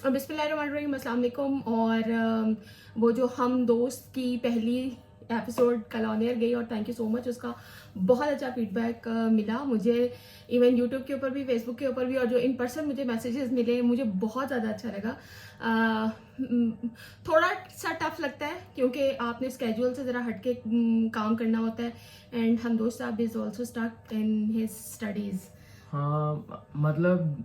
बिस्मिल्लाहिर्रहमानिर्रहीम, अस्सलाम वालेकुम। और वो जो हम दोस्त की पहली एपिसोड कल ऑन एयर गई और थैंक यू सो मच, उसका बहुत अच्छा फीडबैक मिला मुझे। इवन यूट्यूब के ऊपर भी, फेसबुक के ऊपर भी, और जो इन पर्सन मुझे मैसेजेस मिले मुझे बहुत ज़्यादा अच्छा लगा। थोड़ा सा टफ लगता है क्योंकि आपने स्केड्यूल से ज़रा हटके काम करना होता है। एंड हम दोस्त साहब is also stuck in his studies. हाँ, मतलब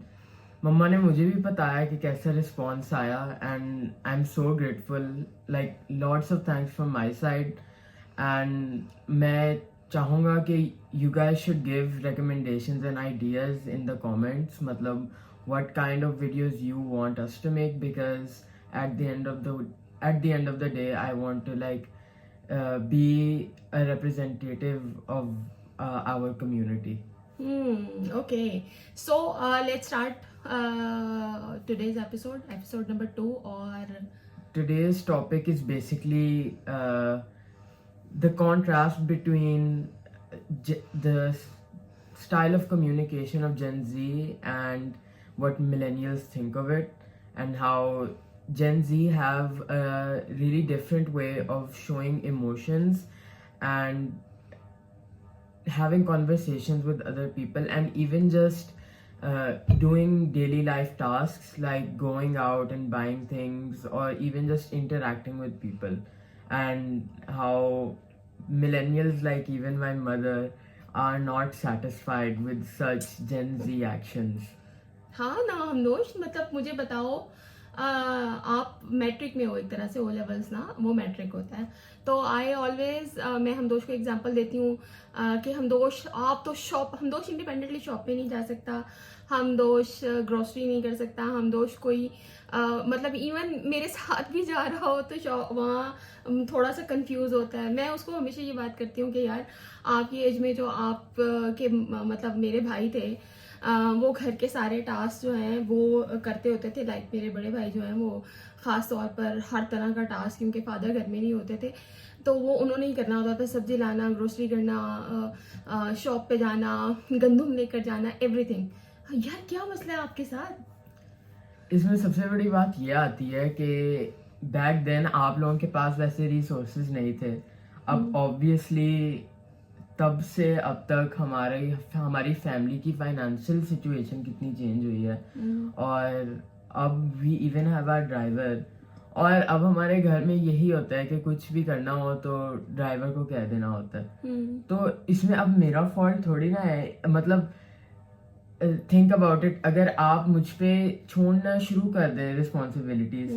मम्मा ने मुझे भी बताया कि कैसा रिस्पॉन्स आया and I am so grateful, like lots of thanks from my side. And मैं चाहूँगा कि you guys should give recommendations and ideas in the comments, मतलब what kind of videos you want us to make, because at the end of the day I want to be a representative of our community. Okay. So let's start today's episode number 2. Or Today's topic is basically the contrast between the style of communication of Gen Z and what millennials think of it, and how Gen Z have a really different way of showing emotions and having conversations with other people, and even just doing daily life tasks like going out and buying things, or even just interacting with people. And how millennials, like even my mother, are not satisfied with such Gen Z actions. हाँ ना हम दोस्त, मतलब मुझे बताओ, आप matric में हो एक तरह से, ओ लेवल्स ना, वो मैट्रिक होता है। तो आई ऑलवेज, मैं हम दोस्त को एग्जांपल देती हूँ कि हम दोस्त, आप तो हम दोस्त इंडिपेंडेंटली शॉप पे नहीं जा सकता, हम दोस्त ग्रोसरी नहीं कर सकता, हम दोस्त कोई मतलब इवन मेरे साथ भी जा रहा हो तो शॉप वहाँ थोड़ा सा कंफ्यूज होता है। मैं उसको हमेशा ये बात करती हूँ कि यार, आपकी एज में जो आप के मतलब मेरे भाई थे, वो घर के सारे टास्क जो हैं वो करते होते थे। लाइक मेरे बड़े भाई जो हैं वो ख़ास तौर पर हर तरह का टास्क, क्योंकि फादर घर में नहीं होते थे, तो वो उन्होंने ही करना होता था। सब्जी लाना, ग्रोसरी करना, शॉप पे जाना, गंदम लेकर जाना, एवरीथिंग। यार क्या मसला है आपके साथ? इसमें सबसे बड़ी बात यह आती है कि बैक देन आप लोगों के पास वैसे रिसोर्सेज नहीं थे। अब ऑब्वियसली तब से अब तक हमारी फैमिली की फाइनेंशियल सिचुएशन कितनी चेंज हुई है। और अब we even have our driver, और अब हमारे घर में यही होता है कि कुछ भी करना हो तो ड्राइवर को कह देना होता है। तो इसमें अब मेरा फॉल्ट थोड़ी ना है, मतलब थिंक अबाउट इट, अगर आप मुझ पे छोड़ना शुरू कर दें रिस्पॉन्सिबिलिटीज,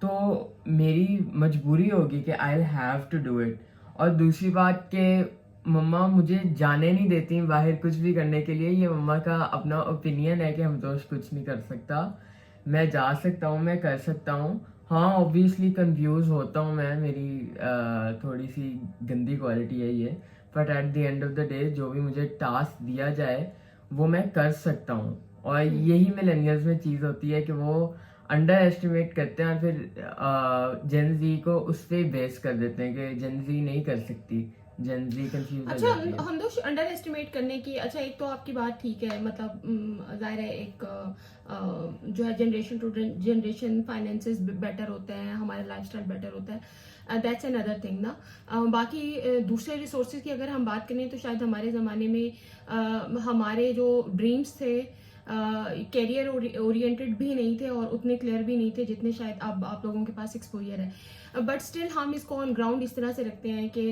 तो मेरी मजबूरी होगी कि I have to do it. और दूसरी बात कि मम्मा मुझे जाने नहीं देती बाहर कुछ भी करने के लिए। ये मम्मा का अपना ओपिनियन है कि हम तो कुछ नहीं कर सकता। मैं जा सकता हूँ, मैं कर सकता हूँ। हाँ, ऑब्वियसली कंफ्यूज होता हूँ मैं, मेरी थोड़ी सी गंदी क्वालिटी है ये, but at the end of the day जो भी मुझे टास्क दिया जाए वो मैं कर सकता हूँ। और यही मिलेनियल्स में चीज़ होती है कि वो अंडर एस्टिमेट करते हैं और फिर जेन जी को उस पर बेस कर देते हैं कि जेन जी नहीं कर सकती, जेन जी कंफ्यूज हो जाती है। हम दोस्त अंडर एस्टिमेट करने की, अच्छा एक तो आपकी बात ठीक है, मतलब जाहिर है एक जो है generation to generation finances better होते हैं, हमारा लाइफस्टाइल बेटर होता है, दैट्स अनदर थिंग ना। बाकी दूसरे रिसोर्सेज की अगर हम बात करें तो शायद हमारे ज़माने में हमारे जो ड्रीम्स थे कैरियर ओरिएंटेड भी नहीं थे और उतने क्लियर भी नहीं थे जितने शायद अब आप लोगों के पास एक्सपोजर है। बट स्टिल हम इसको ऑन ग्राउंड इस तरह से रखते हैं कि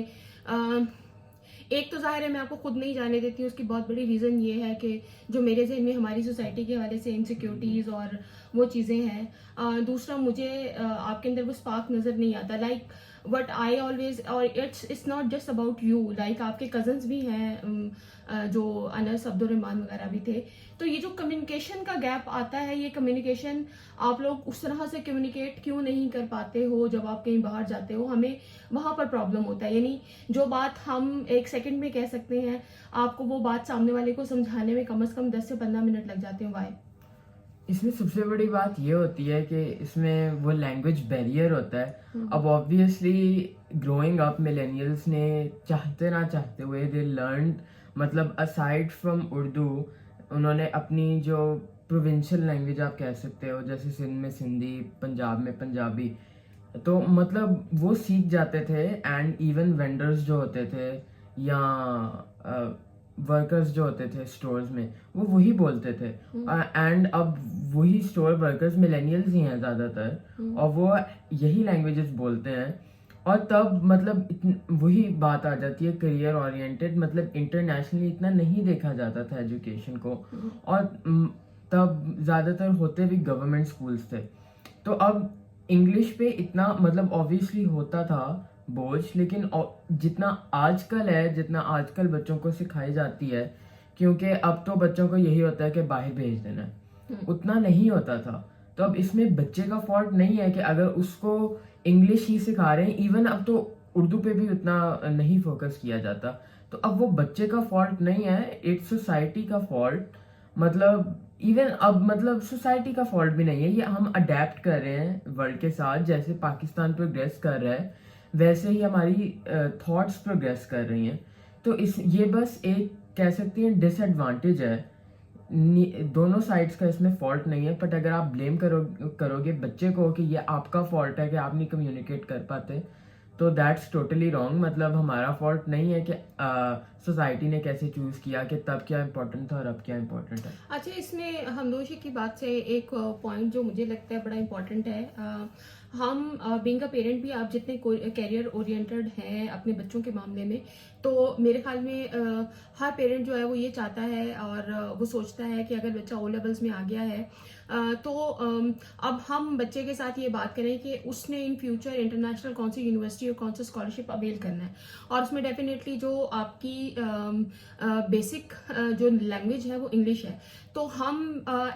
एक तो जाहिर है मैं आपको खुद नहीं जाने देती हूँ, उसकी बहुत बड़ी रीज़न ये है कि जो मेरे जहन में हमारी सोसाइटी के हवाले से इनसिक्योरिटीज़ और वो चीज़ें हैं। दूसरा, मुझे आपके अंदर वो स्पार्क नज़र नहीं आता, लाइक वट आई ऑलवेज, और it's not just about you, like आपके कजन्स भी हैं जो अनस अब्दुलरहमान वगैरह भी थे। तो ये जो कम्युनिकेशन का गैप आता है, ये कम्युनिकेशन आप लोग उस तरह से कम्युनिकेट क्यों नहीं कर पाते हो जब आप कहीं बाहर जाते हो? हमें वहाँ पर प्रॉब्लम होता है। यानी जो बात हम एक सेकंड में कह सकते हैं, आपको वो बात सामने वाले को समझाने में कम से कम 10 से 15 मिनट लग जाते हैं। वाई? इसमें सबसे बड़ी बात ये होती है कि इसमें वो लैंग्वेज बैरियर होता है। अब ऑब्वियसली ग्रोइंग अप मिलेनियल्स ने चाहते ना चाहते हुए दे लर्न, मतलब असाइड फ्रॉम उर्दू उन्होंने अपनी जो प्रोविंशियल लैंग्वेज आप कह सकते हो, जैसे सिंध में सिंधी, पंजाब में पंजाबी, तो मतलब वो सीख जाते थे। एंड इवन वेंडर्स जो होते थे या वर्कर्स जो होते थे स्टोर्स में, वो वही बोलते थे। एंड अब वही स्टोर वर्कर्स मिलेनियल्स ही हैं ज़्यादातर, और वो यही लैंग्वेजेस बोलते हैं। और तब मतलब वही बात आ जाती है करियर ओरिएंटेड, मतलब इंटरनेशनली इतना नहीं देखा जाता था एजुकेशन को। और तब ज़्यादातर होते भी गवर्नमेंट स्कूल्स थे। तो अब इंग्लिश पे इतना मतलब ऑब्वियसली होता था बोझ, लेकिन जितना आजकल है, जितना आजकल बच्चों को सिखाई जाती है, क्योंकि अब तो बच्चों को यही होता है कि बाहर भेज देना है, उतना नहीं होता था। तो अब इसमें बच्चे का फॉल्ट नहीं है कि अगर उसको इंग्लिश ही सिखा रहे हैं, इवन अब तो उर्दू पे भी उतना नहीं फोकस किया जाता, तो अब वो बच्चे का फॉल्ट नहीं है, इट्स सोसाइटी का फॉल्ट। मतलब इवन अब मतलब सोसाइटी का फॉल्ट भी नहीं है, ये हम अडेप्ट कर रहे हैं वर्ल्ड के साथ। जैसे पाकिस्तान प्रोग्रेस कर रहा है, वैसे ही हमारी थॉट्स प्रोग्रेस कर रही हैं। तो ये बस एक कह सकती हैं डिसएडवांटेज है। दोनों साइड्स का इसमें फॉल्ट नहीं है, बट अगर आप ब्लेम करोगे बच्चे को कि ये आपका फॉल्ट है कि आप नहीं कम्युनिकेट कर पाते, तो दैट्स टोटली रॉन्ग। मतलब हमारा फॉल्ट नहीं है कि सोसाइटी ने कैसे चूज किया कि तब क्या इम्पोर्टेंट था और अब क्या इम्पोर्टेंट है। अच्छा, इसमें हमदोशी की बात से एक पॉइंट जो मुझे लगता है बड़ा इम्पोर्टेंट है, हम बीइंग अ पेरेंट भी आप जितने कैरियर ओरिएंटेड हैं अपने बच्चों के मामले में, तो मेरे ख्याल में हर पेरेंट जो है वो ये चाहता है और वो सोचता है कि अगर बच्चा ओ लेवल्स में आ गया है तो अब हम बच्चे के साथ ये बात करें कि उसने इन फ्यूचर इंटरनेशनल कौन सी यूनिवर्सिटी और कौन सा स्कॉलरशिप अवेल करना है, और उसमें डेफिनेटली जो आपकी बेसिक जो लैंग्वेज है वो इंग्लिश है। तो हम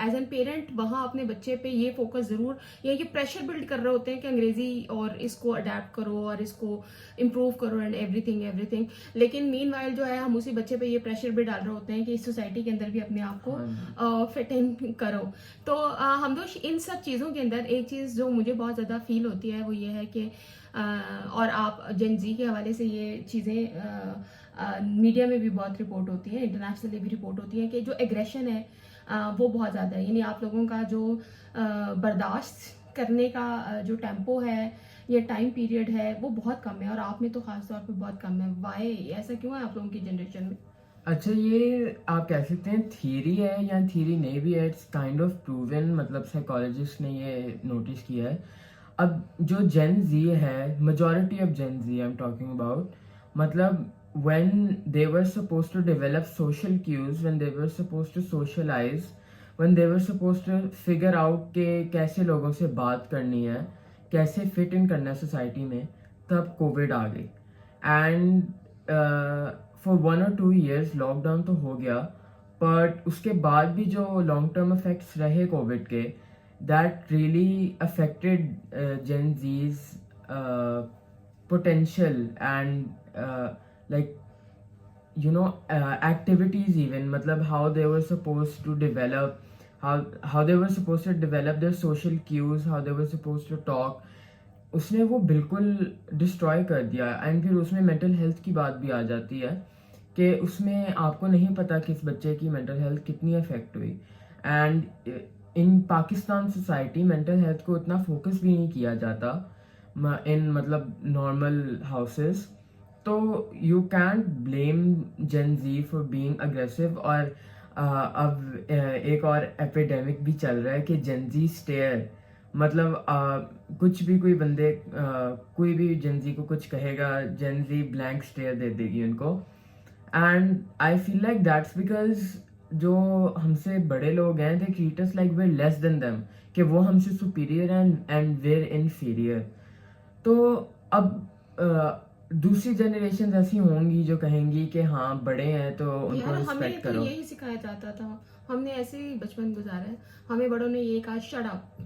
एज एन पेरेंट वहाँ अपने बच्चे पे ये फोकस जरूर, ये प्रेशर बिल्ड कर रहे होते हैं कि अंग्रेजी और इसको अडेप्ट करो और इसको इम्प्रूव करो एंड एवरीथिंग। लेकिन मीन वाइल जो है हम उसी बच्चे पे ये प्रेशर भी डाल रहे होते हैं कि इस सोसाइटी के अंदर भी अपने आप को फिट इन करो। तो हम लोग इन सब चीज़ों के अंदर एक चीज़ जो मुझे बहुत ज़्यादा फील होती है वो ये है कि और आप जेन जी के हवाले से ये चीज़ें मीडिया में भी बहुत रिपोर्ट होती है, इंटरनेशनली भी रिपोर्ट होती है कि जो एग्रेशन है वो बहुत ज़्यादा है। यानी आप लोगों का जो बर्दाश्त करने का जो टेम्पो है, ये टाइम पीरियड है, वो बहुत कम है, और आप में तो खास तौर पे बहुत कम है। वाई ऐसा क्यों है आप लोगों की जनरेशन में? अच्छा, ये आप कह सकते हैं थियरी है या थियरी नहीं भी है, इट्स काइंड ऑफ प्रूवन। मतलब साइकोलॉजिस्ट ने ये नोटिस किया है। अब जो जेन जी है, majority of Gen Z I am talking about, मतलब when they were supposed to develop social cues, when they were supposed to socialize, when they were supposed to figure out कि कैसे लोगों से बात करनी है, कैसे फिट इन करना है सोसाइटी में, तब कोविड आ गई। And for 1 or 2 years lockdown तो हो गया, बट उसके बाद भी जो लॉन्ग टर्म इफेक्ट्स रहे कोविड के, that really affected Gen Z's potential and like activities, even matlab how they were supposed to develop, how they were supposed to develop their social cues, how they were supposed to talk, उसने वो बिल्कुल destroy कर दिया। And फिर उसमें mental health की बात भी आ जाती है कि उसमें आपको नहीं पता कि इस बच्चे की मेंटल हेल्थ कितनी अफेक्ट हुई। And in Pakistan society mental health को इतना फोकस भी नहीं किया जाता इन मतलब नॉर्मल हाउसेस। तो you can't blame Gen Z for being aggressive. और अब एक और एपिडेमिक भी चल रहा है कि जेन जी स्टेयर, मतलब कुछ भी कोई बंदे कोई भी जेन जी को कुछ कहेगा, जेन जी ब्लैंक स्टेयर दे देगी उनको। And I feel like that's because जो हमसे बड़े लोग हैं, they treat us like we're less than them, कि वो हमसे सुपीरियर एंड वेयर इनफीरियर। तो अब दूसरी जनरेशन ऐसी होंगी जो कहेंगी कि हाँ बड़े हैं तो उनको रिस्पेक्ट करो। हमें तो यही सिखाया जाता था, हमने ऐसे ही बचपन गुजारा है, हमें बड़ों ने ये कहा shut up.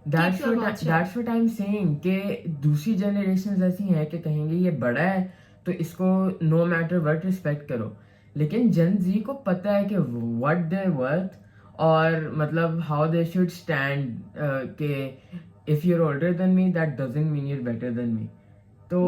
That's what I am saying कि दूसरी जनरेशन ऐसी हैं कि कहेंगे ये बड़ा है तो इसको नो मैटर व्हाट रिस्पेक्ट करो। लेकिन जेन जी को पता है कि व्हाट दे वर्थ, और मतलब हाउ दे शुड स्टैंड, के if you're older than me that doesn't mean you're better than me। तो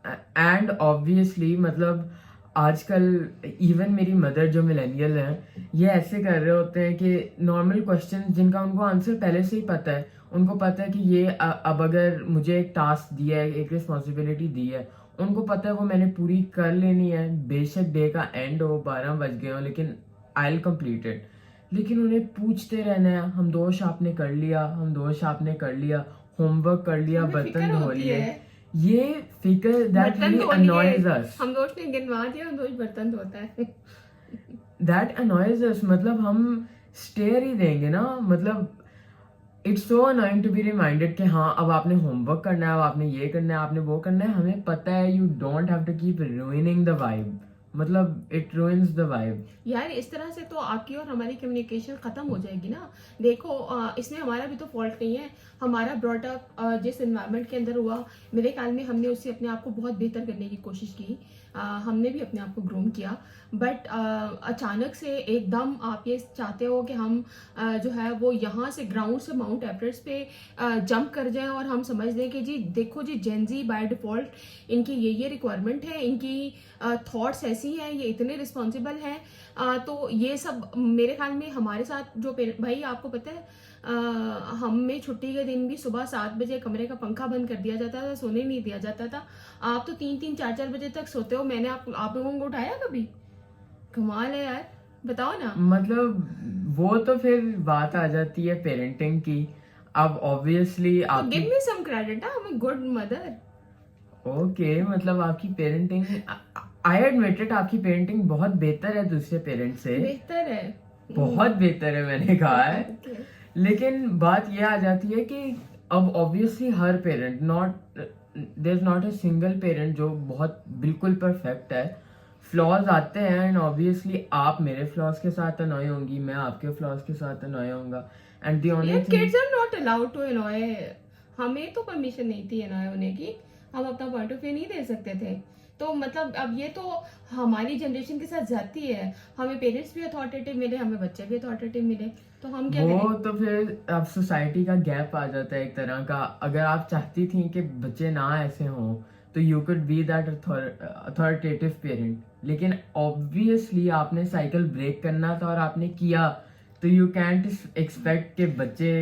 एंड ऑब्वियसली मतलब आजकल इवन मेरी मदर जो मिलेनियल हैं ये ऐसे कर रहे होते हैं कि नॉर्मल क्वेश्चन जिनका उनको आंसर पहले से ही पता है, उनको पता है कि ये अब अगर मुझे एक टास्क दिया है, एक रिस्पॉन्सिबिलिटी दी है, उनको पता है वो मैंने पूरी कर लेनी है, बेशक डे का एंड हो, 12 बज गए हो, लेकिन आई विल कंप्लीट इट। लेकिन उन्हें पूछते रहना है, हम दोष आपने कर लिया, हम दोष आपने कर लिया, होमवर्क कर लिया, हमें बर्तन फिक्र धो होती लिए। है, ये फिक्र दैट बर्तन रियली धो लिए, अनॉयज अस, हम दोस्त ने गिनवा दिया, हम दोस्त बर्तन धोता है। That annoys us. मतलब हम स्टेयर ही देंगे ना, मतलब it's so annoying to be reminded कि हाँ अब आपने होमवर्क करना है, अब आपने ये करना है, आपने वो करना है। हमें पता है you don't have to keep ruining the vibe, मतलब इट रूइंस द वाइब। यार इस तरह से तो आपकी और हमारी कम्युनिकेशन खत्म हो जाएगी ना। देखो इसमें हमारा भी तो फॉल्ट नहीं है, हमारा ब्रॉटअप जिस इन्वायरमेंट के अंदर हुआ, मेरे ख्याल में हमने उससे अपने आप को बहुत बेहतर करने की कोशिश की। हमने भी अपने आप को ग्रूम किया, बट अचानक से एकदम आप ये चाहते हो कि हम जो है वो यहाँ से ग्राउंड से माउंट एवरेस्ट पे जंप कर जाएं और हम समझ लें कि जी देखो जी जेनजी बाय डिफॉल्ट इनकी ये रिक्वायरमेंट है, इनकी थॉट्स ऐसी हैं, ये इतने रिस्पॉन्सिबल हैं। तो ये सब मेरे ख्याल में हमारे साथ जो भाई आपको पता है हमें छुट्टी के दिन भी सुबह 7 बजे कमरे का पंखा बंद कर दिया जाता था, सोने नहीं दिया जाता था। आप तो 3-3 4-4 बजे तक सोते हो, मैंने आप लोगों को उठाया कभी? कमाल है यार, बताओ ना। मतलब वो तो फिर बात आ जाती है पेरेंटिंग की। अब ऑब्वियसली तो आपकी give me some credit, I am a good mother. Okay, मतलब आपकी पेरेंटिंग, आई एडमिट इट, आपकी पेरेंटिंग बहुत बेहतर है दूसरे पेरेंट से, बेहतर है, बहुत बेहतर है मैंने कहा है। Okay. लेकिन बात यह आ जाती है कि अब ऑब्वियसली हर parent, not there is not a single parent जो बहुत बिल्कुल परफेक्ट है। फ्लॉज आते हैं एंड ऑब्वियसली आप मेरे फ्लॉज के साथ अनॉय होंगी, मैं आपके फ्लॉज के साथ अनॉय होऊंगा। एंड द ओनली यार thing, kids are not allowed to annoy, हमें तो परमिशन नहीं थी अनॉय होने की, हम अपना पॉइंट ऑफ व्यू नहीं दे सकते थे। तो मतलब अब ये तो हमारी जनरेशन के साथ जाती है, हमें पेरेंट्स भी अथॉरिटेटिव मिले, हमें बच्चे भी अथॉरिटेटिव मिले, तो हम क्या वो करें? तो फिर अब सोसाइटी का गैप आ जाता है एक तरह का। अगर आप चाहती थी कि बच्चे ना ऐसे हों तो you could be that authoritative parent, लेकिन ऑब्वियसली आपने साइकिल ब्रेक करना था और आपने किया, तो यू कैंट एक्सपेक्ट कि बच्चे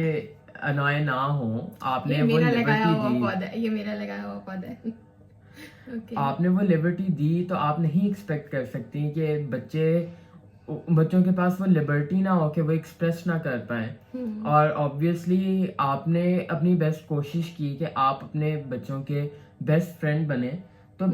अनॉय ना हो। आपने ये वो मेरा लगाया लिबर्टी हुआ दी, पौधा है, ये मेरा लगाया हुआ पौधा है। ओके। आपने वो लिबर्टी दी, तो आप नहीं एक्सपेक्ट कर सकती कि बच्चों के पास वो लिबर्टी ना हो कि वो एक्सप्रेस ना कर पाए। और ऑब्वियसली आपने अपनी बेस्ट कोशिश की कि आप अपने बच्चों के बेस्ट फ्रेंड बने, तो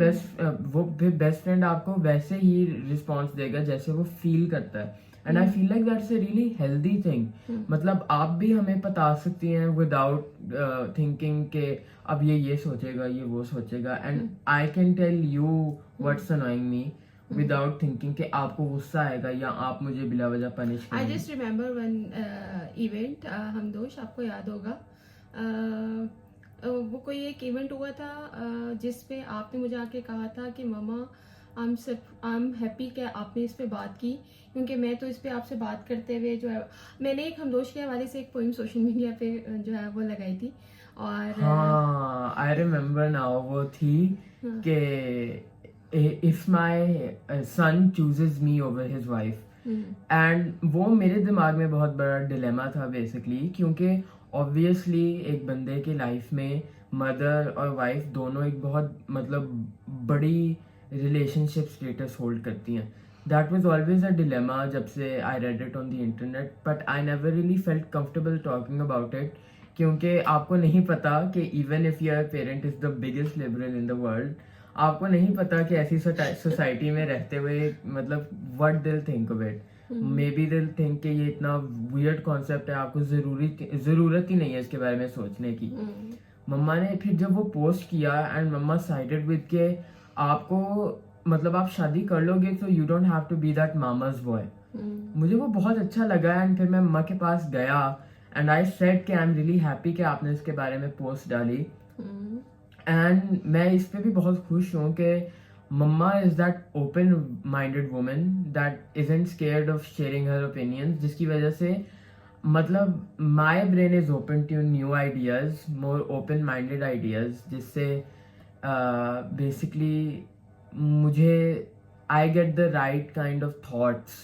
वो फिर बेस्ट फ्रेंड आपको वैसे ही रिस्पॉन्स देगा जैसे वो फील करता है। And I feel like that's a really healthy thing. मतलब आप भी हमें बता सकती हैं विदाउट थिंकिंग के अब ये सोचेगा, ये वो सोचेगा, and I can tell you what's annoying me without thinking कि आपको गुस्सा आएगा या आप मुझे बिला वजह पनिश आई करेंगे। जस्ट रिमेम्बर वन इवेंट, हम दोस्त आपको याद होगा, वो कोई एक इवेंट हुआ था जिस पे आपने मुझे आके कहा था कि मामा आई एम हैप्पी कि आपने इस पे बात की, क्योंकि मैं तो इस पे आपसे बात करते हुए जो है मैंने एक हमदोश के हवाले से एक पोइम सोशल मीडिया पे जो है वो लगाई थी। और हाँ आई रिमेम्बर नाउ, वो थी कि if my son chooses me over his wife, and वो मेरे दिमाग में बहुत बड़ा डिलेमा था बेसिकली, क्योंकि ऑब्वियसली एक बंदे की लाइफ में मदर और वाइफ दोनों एक बहुत मतलब बड़ी रिलेशनशिप स्टेटस होल्ड करती हैं। That was always a dilemma जब से I read it on the internet, but I never really felt comfortable talking about it, क्योंकि आपको नहीं पता कि even if your parent is the biggest liberal in the world, आपको नहीं पता कि ऐसी सोसाइटी में रहते हुए मतलब व्हाट दिल think of it. May be दिल थिंक कि ये इतना वियर्ड कॉन्सेप्ट है, आपको जरूरत ही नहीं है इसके बारे में सोचने की। मम्मा ने फिर जब वो पोस्ट किया एंड मम्मा साइडेड विद के आपको मतलब आप शादी कर लोगे तो you don't have to be that mama's boy, मुझे वो बहुत अच्छा लगा। एंड फिर मैं मम्मा के पास गया एंड आई सेड कि आई एम रियली हैप्पी कि आपने इसके बारे में पोस्ट डाली। एंड मैं इस पे भी बहुत खुश हूँ कि मम्मा is that open minded woman that isn't scared of sharing her opinions, जिसकी वजह से मतलब my brain is open to new ideas, more open minded ideas, जिससे बेसिकली मुझे I get the right kind of thoughts,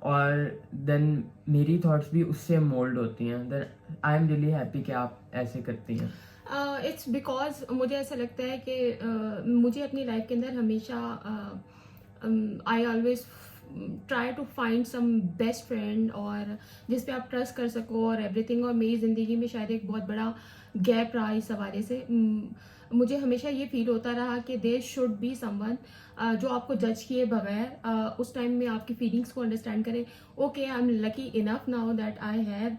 और then मेरी thoughts भी उससे मोल्ड होती हैं, then I am really happy कि आप ऐसे करती हैं। इट्स बिकॉज मुझे ऐसा लगता है कि मुझे अपनी लाइफ के अंदर हमेशा I always try to find some best friend और जिस पे आप ट्रस्ट कर सको और एवरीथिंग। और मेरी ज़िंदगी में शायद एक बहुत बड़ा गैप रहा इस हवाले से। मुझे हमेशा ये फील होता रहा कि देयर शुड बी समवन जो आपको जज किए बगैर उस टाइम में आपकी फीलिंग्स को अंडरस्टैंड करे। Okay, I am lucky enough now that I have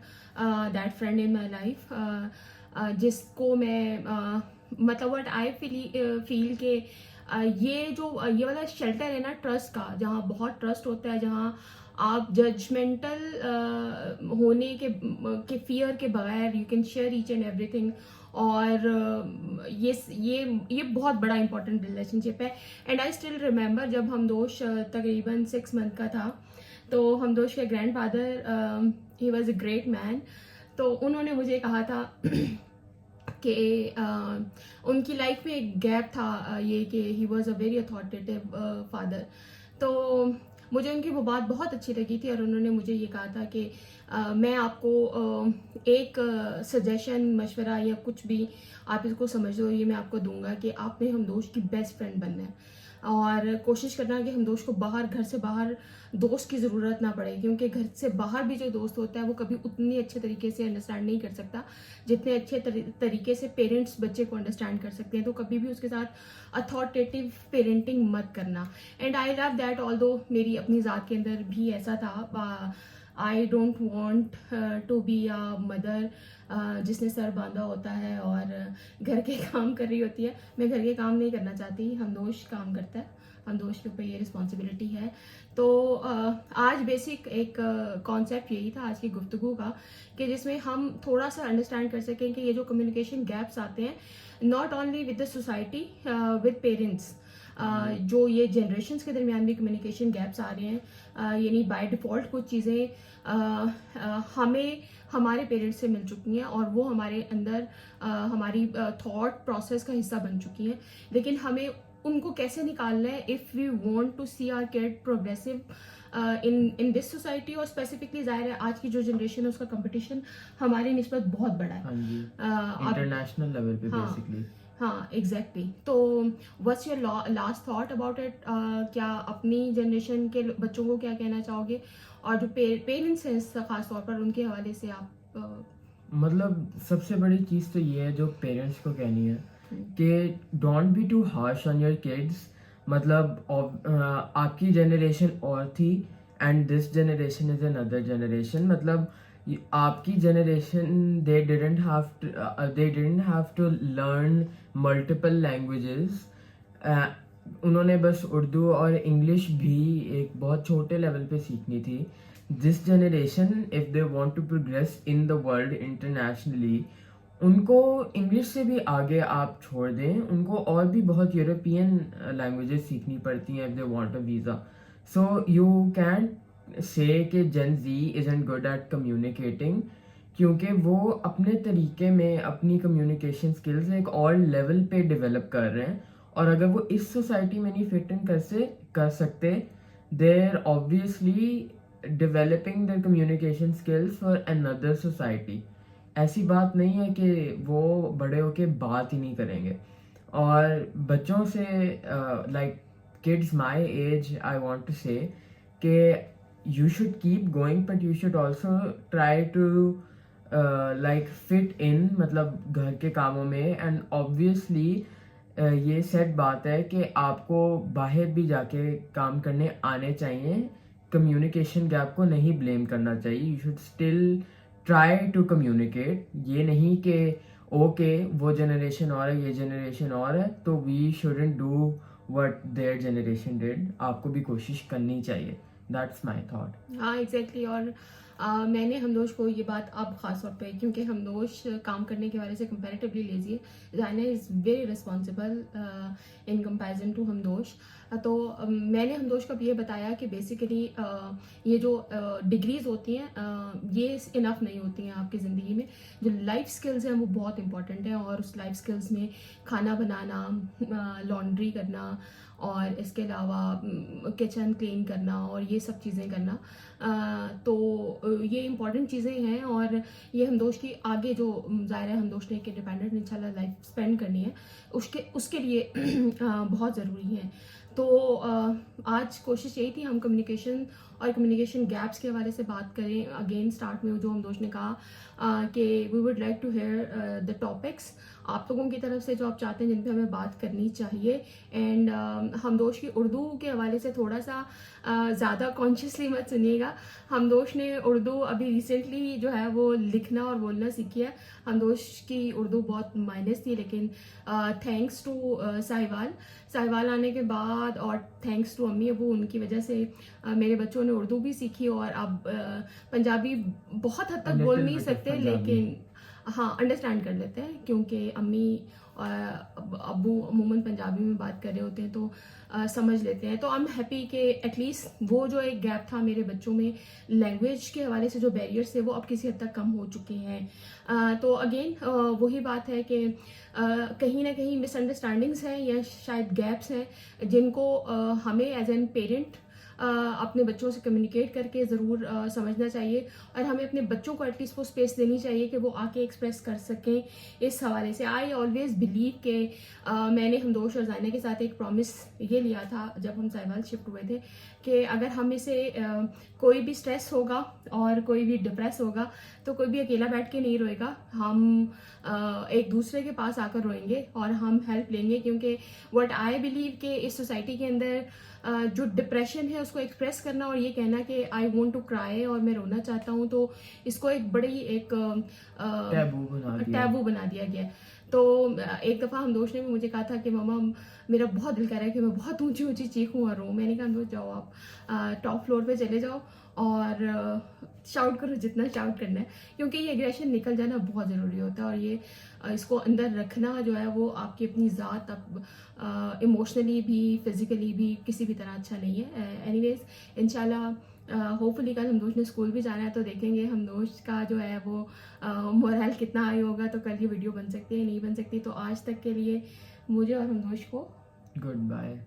that friend in my life, जिसको मैं मतलब व्हाट आई फील के ये वाला शेल्टर है ना ट्रस्ट का, जहाँ बहुत ट्रस्ट होता है, जहाँ आप जजमेंटल होने के फियर के बगैर you can share each and everything. और ये बहुत बड़ा इंपॉर्टेंट रिलेशनशिप है। एंड आई स्टिल रिमेंबर जब हम दोस्त तकरीबन 6 मंथ का था, तो हम दोस्त के grand father, he was a great man, तो उन्होंने मुझे कहा था कि उनकी लाइफ में एक गैप था, ये कि he was a very authoritative father. तो मुझे उनकी वो बात बहुत अच्छी लगी थी और उन्होंने मुझे ये कहा था कि मैं आपको एक सजेशन, मशवरा या कुछ भी आप इसको समझ लो, ये मैं आपको दूंगा कि आपने हम दोस्त की बेस्ट फ्रेंड बनना है और कोशिश करना कि हम दोस्त को बाहर, घर से बाहर दोस्त की ज़रूरत ना पड़े, क्योंकि घर से बाहर भी जो दोस्त होता है वो कभी उतनी अच्छे तरीके से अंडरस्टैंड नहीं कर सकता जितने अच्छे तरीके से पेरेंट्स बच्चे को अंडरस्टैंड कर सकते हैं। तो कभी भी उसके साथ अथॉरिटेटिव पेरेंटिंग मत करना। And I love that, although मेरी अपनी ज़ात के अंदर भी ऐसा था। I don't want to be a mother जिसने सर बांधा होता है और घर के काम कर रही होती है। मैं घर के काम नहीं करना चाहती, हम दोस्त काम करता है, हम दोस्त के ऊपर ये रिस्पॉन्सिबिलिटी है। तो आज बेसिक एक कॉन्सेप्ट यही था आज की गुफ्तगू का, कि जिसमें हम थोड़ा सा अंडरस्टैंड कर सकें कि ये जो कम्युनिकेशन गैप्स आते हैं, not only with the society, with parents, जो ये जनरेशन्स के दरमियान भी कम्युनिकेशन गैप्स आ रहे हैं, यानी बाय डिफ़ॉल्ट कुछ चीज़ें हमें हमारे पेरेंट्स से मिल चुकी हैं और वो हमारे अंदर हमारी थॉट प्रोसेस का हिस्सा बन चुकी हैं, लेकिन हमें उनको कैसे निकालना है if we want to see our kid progressive in this society. और स्पेसिफिकली जाहिर है आज की जो जनरेशन है उसका कंपटीशन हमारी निस्बत बहुत बड़ा है, हाँ जी, इंटरनेशनल लेवल पे हाँ, बेसिकली। हाँ एग्जैक्टली। तो what's your last thought about it? क्या अपनी जनरेशन के बच्चों को क्या कहना चाहोगे, और जो पेरेंट्स हैं खास तौर पर उनके हवाले से आप मतलब सबसे बड़ी चीज़ तो ये है जो पेरेंट्स को कहनी है कि don't be too harsh on your kids. मतलब आपकी जनरेशन और थी and this generation is another generation. मतलब आपकी generation they didn't have to learn multiple languages. उन्होंने बस उर्दू और इंग्लिश भी एक बहुत छोटे लेवल पे सीखनी थी। This generation if they want to progress in the world internationally, उनको इंग्लिश से भी आगे आप छोड़ दें, उनको और भी बहुत यूरोपियन लैंग्वेजेस सीखनी पड़ती हैं if they want a visa. So you can say कि जेन जी इज़न्ट गुड एट कम्युनिकेटिंग, क्योंकि वो अपने तरीके में अपनी कम्युनिकेशन स्किल्स एक और लेवल पे डेवलप कर रहे हैं, और अगर वो इस सोसाइटी में नहीं फिट इन कर सकते, there obviously developing their communication skills for another society. ऐसी बात नहीं है कि वो बड़े होके बात ही नहीं करेंगे। और बच्चों से like kids my age I want to say कि you should keep going, but you should also try to like fit in, मतलब घर के कामों में। एंड ऑब्वियसली ये सेट बात है कि आपको बाहर भी जाके काम करने आने चाहिए। कम्युनिकेशन गैप को नहीं ब्लेम करना चाहिए, you should still try to communicate. ये नहीं कि ओके वो जनरेशन और है, ये जनरेशन और है, तो we shouldn't do what their generation did. आपको भी कोशिश करनी चाहिए, दैट्स माय थॉट। हाँ एग्जैक्टली। और मैंने हमदोश को ये बात अब ख़ास तौर पे, क्योंकि हमदोश काम करने के वाले से कंपैरेटिवली लेजी है, Zaina is very responsible in comparison to हमदोश। तो मैंने हमदोश को ये बताया कि बेसिकली ये जो डिग्रीज होती हैं ये इनफ नहीं होती हैं आपकी ज़िंदगी में। जो लाइफ स्किल्स हैं वो बहुत इंपॉर्टेंट है, और उस लाइफ स्किल्स में खाना बनाना, लॉन्ड्री करना, और इसके अलावा किचन क्लीन करना और ये सब चीज़ें करना, तो ये इम्पॉर्टेंट चीज़ें हैं। और ये हमदोश की आगे जो ज़ाहिर है हमदोश ने एक इंडिपेंडेंट इंशाल्लाह लाइफ स्पेंड करनी है, उसके लिए बहुत ज़रूरी है। तो आज कोशिश यही थी हम कम्युनिकेशन और कम्युनिकेशन गैप्स के हवाले से बात करें। अगेन स्टार्ट में जो हमदोश ने कहा कि we would like to hear the topics आप लोगों की तरफ से जो आप चाहते हैं जिन पे हमें बात करनी चाहिए। एंड हमदोश की उर्दू के हवाले से थोड़ा सा ज़्यादा कॉन्शियसली मत सुनिएगा। हमदोश ने उर्दू अभी रिसेंटली जो है वो लिखना और बोलना सीखी है। हमदोश की उर्दू बहुत माइनस थी, लेकिन थैंक्स टू साहिवाल आने के बाद और थैंक्स टू अम्मी अबू, उनकी वजह से मेरे बच्चों ने उर्दू भी सीखी। और अब पंजाबी बहुत हद तक बोल नहीं सकते, लेकिन हाँ अंडरस्टैंड कर लेते हैं, क्योंकि अम्मी और अब्बू अमूमन पंजाबी में बात कर रहे होते हैं तो समझ लेते हैं। तो आई एम हैप्पी कि एटलीस्ट वो जो एक गैप था मेरे बच्चों में लैंग्वेज के हवाले से, जो बैरियर्स थे वो अब किसी हद तक कम हो चुके हैं। तो अगेन वही बात है कि कहीं ना कहीं मिसअंडरस्टैंडिंग्स हैं या शायद गैप्स हैं जिनको हमें एज एन पेरेंट अपने बच्चों से कम्युनिकेट करके ज़रूर समझना चाहिए, और हमें अपने बच्चों को एटलीस्ट वो स्पेस देनी चाहिए कि वो आके एक्सप्रेस कर सकें। इस हवाले से आई ऑलवेज बिलीव कि मैंने हमदोश और ज़ायना के साथ एक प्रॉमिस ये लिया था जब हम साहिवाल शिफ्ट हुए थे कि अगर हम इसे कोई भी स्ट्रेस होगा और कोई भी डिप्रेस होगा तो कोई भी अकेला बैठ के नहीं रोएगा, हम एक दूसरे के पास आकर रोएंगे और हम हेल्प लेंगे। क्योंकि व्हाट आई बिलीव कि इस सोसाइटी के अंदर जो डिप्रेशन है उसको एक्सप्रेस करना और ये कहना कि आई वांट टू क्राई और मैं रोना चाहता हूँ, तो इसको एक बड़ी एक टैबू बना दिया गया। तो एक दफ़ा हमदोश ने भी मुझे कहा था कि मम्मा मेरा बहुत दिल कर रहा है कि मैं बहुत ऊंची ऊंची चीखूं और रोऊं। मैंने कहा हमदोश जाओ आप टॉप फ्लोर पे चले जाओ और शाउट करो जितना शाउट करना है, क्योंकि ये एग्रेशन निकल जाना बहुत ज़रूरी होता है। और ये इसको अंदर रखना जो है वो आपकी अपनी ज़ात अब इमोशनली भी फिज़िकली भी किसी भी तरह अच्छा नहीं है। एनीवेज इंशाल्लाह होपफुली कल हमदोश ने स्कूल भी जाना है तो देखेंगे हमदोश का जो है वो मोरल कितना हाई होगा, तो कल ये वीडियो बन सकती है नहीं बन सकती। तो आज तक के लिए मुझे और हमदोश को गुड बाय।